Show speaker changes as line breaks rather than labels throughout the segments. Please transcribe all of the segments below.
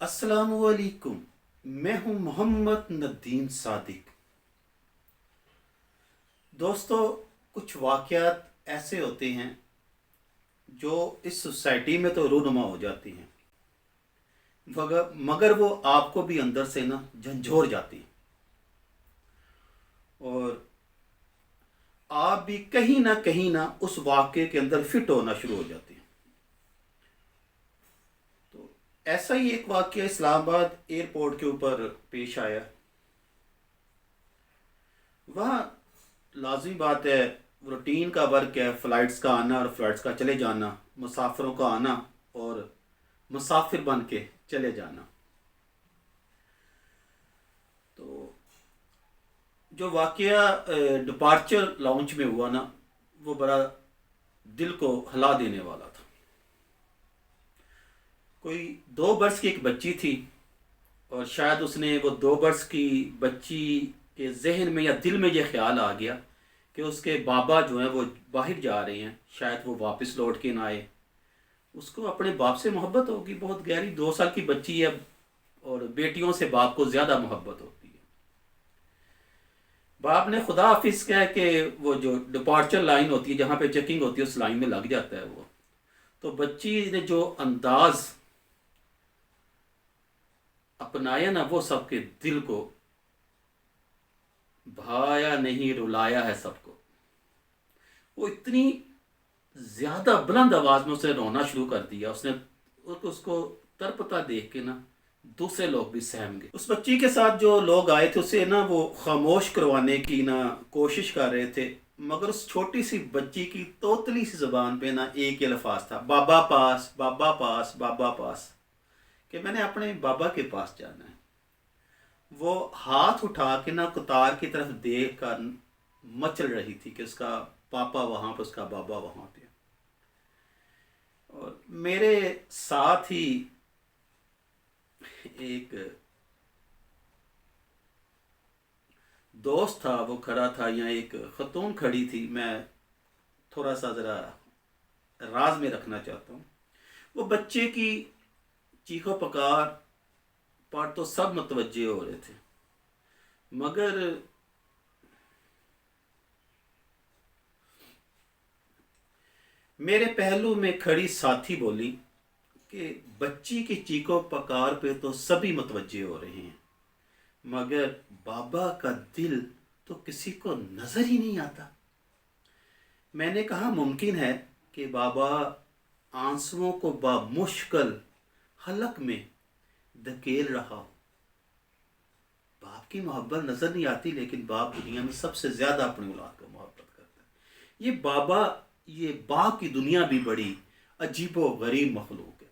अस्सलाम वालेकुम। मैं हूं मोहम्मद नदीम सादिक। दोस्तों, कुछ वाक़यात ऐसे होते हैं जो इस सोसाइटी में तो रूनुमा हो जाती हैं, मगर वो आपको भी अंदर से ना झंझोड़ जाती हैं और आप भी कहीं ना उस वाक़े के अंदर फिट होना शुरू हो जाते हैं। तो ऐसा ही एक वाक़या इस्लामाबाद एयरपोर्ट के ऊपर पेश आया। वहाँ लाजमी बात है, रूटीन का वर्क है, फ़्लाइट्स का आना और फ़्लाइट्स का चले जाना, मुसाफिरों का आना और मुसाफिर बन के चले जाना। तो जो वाक़या डिपार्चर लाउंज में हुआ ना, वो बड़ा दिल को हिला देने वाला था। कोई 2 बरस की एक बच्ची थी और शायद उसने वो 2 बरस की बच्ची के जहन में या दिल में ये ख्याल आ गया कि उसके बाबा जो हैं वो बाहर जा रहे हैं, शायद वो वापस लौट के ना आए। उसको अपने बाप से मोहब्बत होगी, बहुत गहरी, 2 साल की बच्ची है और बेटियों से बाप को ज़्यादा मोहब्बत होती है। बाप ने खुदा हाफिज कह के वो जो डिपार्चर लाइन होती है जहाँ पे चेकिंग होती है उस लाइन में लग जाता है वो। तो बच्ची ने जो अंदाज अपनाया ना, वो सबके दिल को भाया नहीं, रुलाया है सबको। वो इतनी ज़्यादा बुलंद आवाज़ में उसने रोना शुरू कर दिया, उसने उसको तड़पता देख के ना दूसरे लोग भी सहम गए। उस बच्ची के साथ जो लोग आए थे उसे ना वो खामोश करवाने की ना कोशिश कर रहे थे, मगर उस छोटी सी बच्ची की तोतली सी ज़बान पे ना एक ही अल्फाज था, बाबा पास, बाबा पास, बाबा पास, कि मैंने अपने बाबा के पास जाना है। वो हाथ उठा के ना कतार की तरफ देख कर मचल रही थी कि उसका पापा वहाँ पे, उसका बाबा वहाँ पे। और मेरे साथ ही एक दोस्त था, वो खड़ा था, या एक खतून खड़ी थी। मैं थोड़ा सा ज़रा राज में रखना चाहता हूँ। वो बच्चे की चीखो पुकार पर तो सब मुतवज्जे हो रहे थे, मगर मेरे पहलू में खड़ी साथी बोली कि बच्ची की चीखो पुकार पे तो सभी मुतवज्जे हो रहे हैं, मगर बाबा का दिल तो किसी को नजर ही नहीं आता। मैंने कहा, मुमकिन है कि बाबा आंसुओं को बामुश्किल हलक में धकेल रहा हो। बाप की मोहब्बत नजर नहीं आती, लेकिन बाप दुनिया में सबसे ज्यादा अपनी औलाद को मोहब्बत करता है। ये बाप की दुनिया भी बड़ी अजीबो गरीब मखलूक है।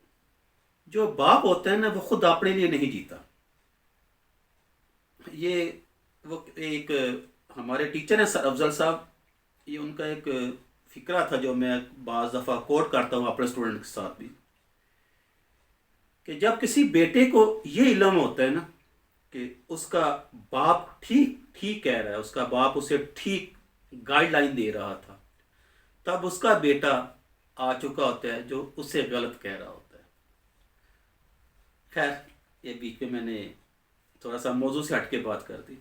जो बाप होता है ना, वो खुद अपने लिए नहीं जीता। ये वो एक हमारे टीचर हैं सर अफजल साहब, ये उनका एक फिक्रा था जो मैं बाज़ दफ़ा कोट करता हूँ अपने स्टूडेंट के साथ भी, कि जब किसी बेटे को ये इल्म होता है ना कि उसका बाप ठीक ठीक कह रहा है, उसका बाप उसे ठीक गाइडलाइन दे रहा था, तब उसका बेटा आ चुका होता है जो उससे गलत कह रहा होता है। खैर, ये बीच में मैंने थोड़ा सा मौजू से हट के बात कर दी।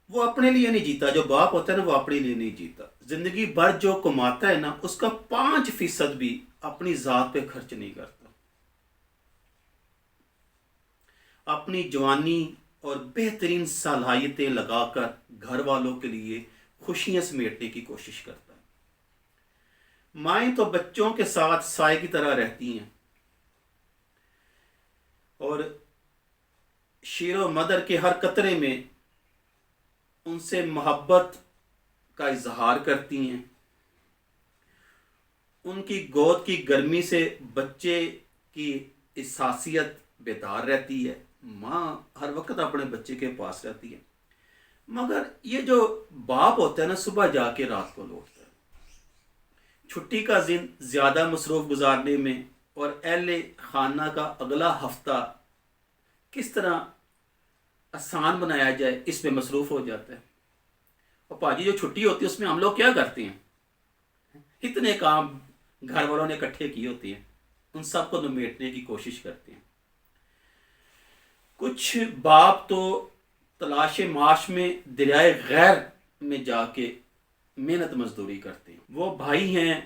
वो अपने लिए नहीं जीता, जो बाप होता है ना वो अपने लिए नहीं जीता। जिंदगी भर जो कमाता है ना, उसका 5% भी अपनी जात पे खर्च नहीं करता। अपनी जवानी और बेहतरीन सलाहियतें लगाकर घर वालों के लिए खुशियां समेटने की कोशिश करता है। माएँ तो बच्चों के साथ साए की तरह रहती हैं और शेरो मदर के हर कतरे में उनसे मोहब्बत का इजहार करती हैं। उनकी गोद की गर्मी से बच्चे की इसासियत बेदार रहती है। माँ हर वक्त अपने बच्चे के पास रहती है, मगर ये जो बाप होता है ना, सुबह जाके रात को लौटता है। छुट्टी का दिन ज़्यादा मसरूफ़ गुजारने में और अहले खाना का अगला हफ्ता किस तरह आसान बनाया जाए, इसमें मसरूफ़ हो जाता है। और पाजी जो छुट्टी होती है उसमें हम लोग क्या करते हैं, इतने काम घर वालों ने इकट्ठे किए होते हैं, ان سب کو نمیٹنے کی کوشش کرتے ہیں۔ کچھ باپ تو تلاش معاش میں دریائے غیر میں جا کے محنت مزدوری کرتے ہیں۔ وہ بھائی ہیں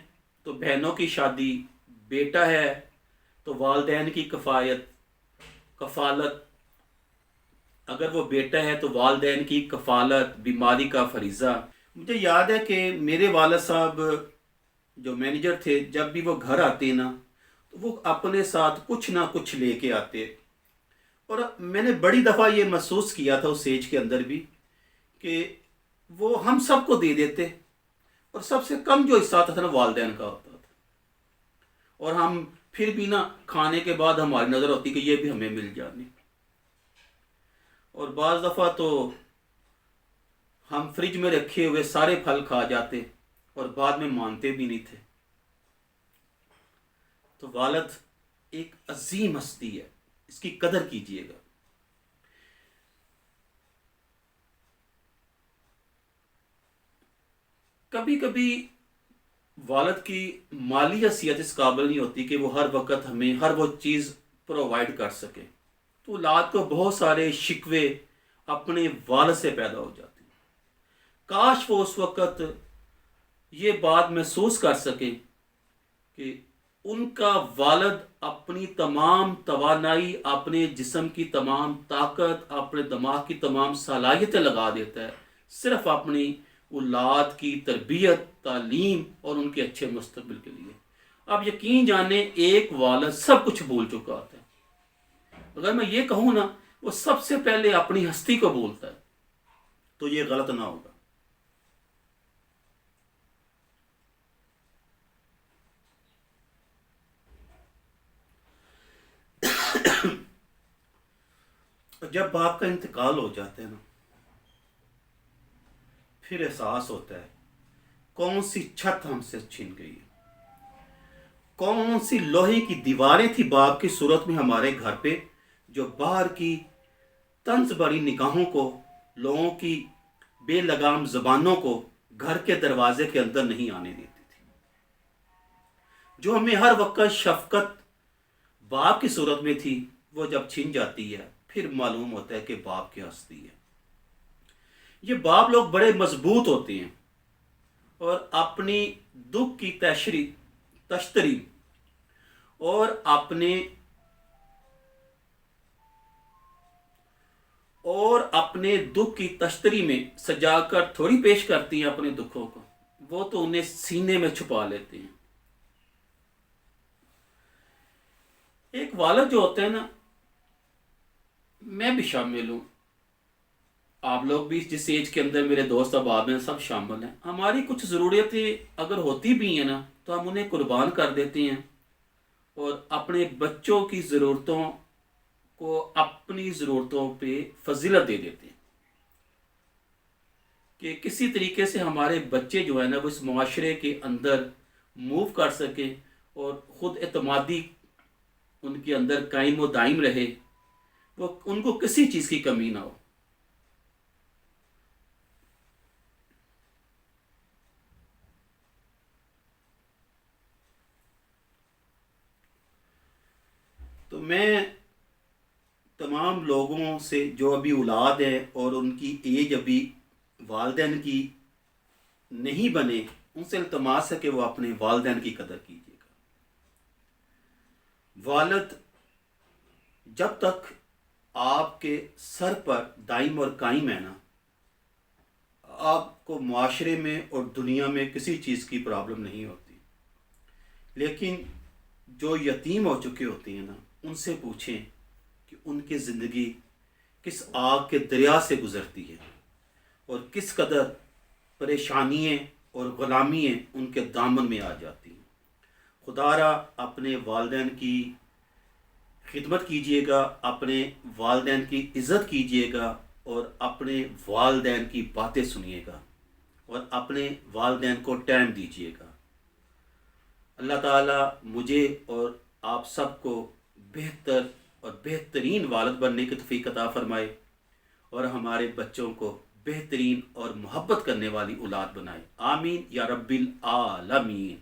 تو بہنوں کی شادی، بیٹا ہے تو والدین کی کفالت، اگر وہ بیٹا ہے تو والدین کی کفالت، بیماری کا فریضہ۔ مجھے یاد ہے کہ میرے والد صاحب جو مینیجر تھے، جب بھی وہ گھر آتے نا تو وہ اپنے ساتھ کچھ نہ کچھ لے کے آتے، اور میں نے بڑی دفعہ یہ محسوس کیا تھا اس ایج کے اندر بھی کہ وہ ہم سب کو دے دیتے، اور سب سے کم جو حصہ آتا تھا نا والدین کا ہوتا تھا، اور ہم پھر بھی نا کھانے کے بعد ہماری نظر ہوتی کہ یہ بھی ہمیں مل جانی، اور بعض دفعہ تو ہم فریج میں رکھے ہوئے سارے پھل کھا جاتے اور بعد میں مانتے بھی نہیں تھے۔ تو والد ایک عظیم ہستی ہے، اس کی قدر کیجیے گا۔ کبھی کبھی والد کی مالی حیثیت اس قابل نہیں ہوتی کہ وہ ہر وقت ہمیں ہر وہ چیز پرووائڈ کر سکے، تو اولاد کو بہت سارے شکوے اپنے والد سے پیدا ہو جاتے ہیں۔ کاش وہ اس وقت یہ بات محسوس کر سکیں کہ ان کا والد اپنی تمام توانائی، اپنے جسم کی تمام طاقت، اپنے دماغ کی تمام صلاحیتیں لگا دیتا ہے صرف اپنی اولاد کی تربیت، تعلیم اور ان کے اچھے مستقبل کے لیے۔ اب یقین جانیں ایک والد سب کچھ بھول چکا ہوتا ہے۔ اگر میں یہ کہوں نا وہ سب سے پہلے اپنی ہستی کو بھولتا ہے تو یہ غلط نہ ہوگا۔ جب باپ کا انتقال ہو جاتا ہے نا، پھر احساس ہوتا ہے کون سی چھت ہم سے چھن گئی ہے، کون سی لوہے کی دیواریں تھی باپ کی صورت میں ہمارے گھر پہ، جو باہر کی طنز بڑی نگاہوں کو، لوگوں کی بے لگام زبانوں کو گھر کے دروازے کے اندر نہیں آنے دیتی تھی، جو ہمیں ہر وقت شفقت باپ کی صورت میں تھی، وہ جب چھن جاتی ہے پھر معلوم ہوتا ہے کہ باپ کی ہستی ہے۔ یہ باپ لوگ بڑے مضبوط ہوتے ہیں، اور اپنی دکھ کی تشتری اور اپنے دکھ کی تشتری میں سجا کر تھوڑی پیش کرتی ہیں اپنے دکھوں کو، وہ تو انہیں سینے میں چھپا لیتے ہیں۔ ایک والد جو ہوتے ہیں نا، میں بھی شامل ہوں، آپ لوگ بھی جس ایج کے اندر میرے دوست احباب ہیں سب شامل ہیں، ہماری کچھ ضرورتیں اگر ہوتی بھی ہیں نا تو ہم انہیں قربان کر دیتے ہیں، اور اپنے بچوں کی ضرورتوں کو اپنی ضرورتوں پہ فضیلت دے دیتے ہیں کہ کسی طریقے سے ہمارے بچے جو ہے نا وہ اس معاشرے کے اندر موو کر سکیں، اور خود اعتمادی ان کے اندر قائم و دائم رہے، وہ ان کو کسی چیز کی کمی نہ ہو۔ تو میں تمام لوگوں سے جو ابھی اولاد ہے اور ان کی ایج ابھی والدین کی نہیں بنے، ان سے التماس ہے کہ وہ اپنے والدین کی قدر کیجیے گا۔ والد جب تک آپ کے سر پر دائم اور قائم ہے نا، آپ کو معاشرے میں اور دنیا میں کسی چیز کی پرابلم نہیں ہوتی۔ لیکن جو یتیم ہو چکے ہوتے ہیں نا، ان سے پوچھیں کہ ان کی زندگی کس آگ کے دریا سے گزرتی ہے، اور کس قدر پریشانیاں اور غلامیاں ان کے دامن میں آ جاتی ہیں۔ خدا را اپنے والدین کی خدمت کیجیے گا، اپنے والدین کی عزت کیجیے گا، اور اپنے والدین کی باتیں سنیے گا، اور اپنے والدین کو ٹائم دیجیے گا۔ اللہ تعالیٰ مجھے اور آپ سب کو بہتر اور بہترین والد بننے کی توفیق عطا فرمائے، اور ہمارے بچوں کو بہترین اور محبت کرنے والی اولاد بنائے۔ آمین یا رب العالمین۔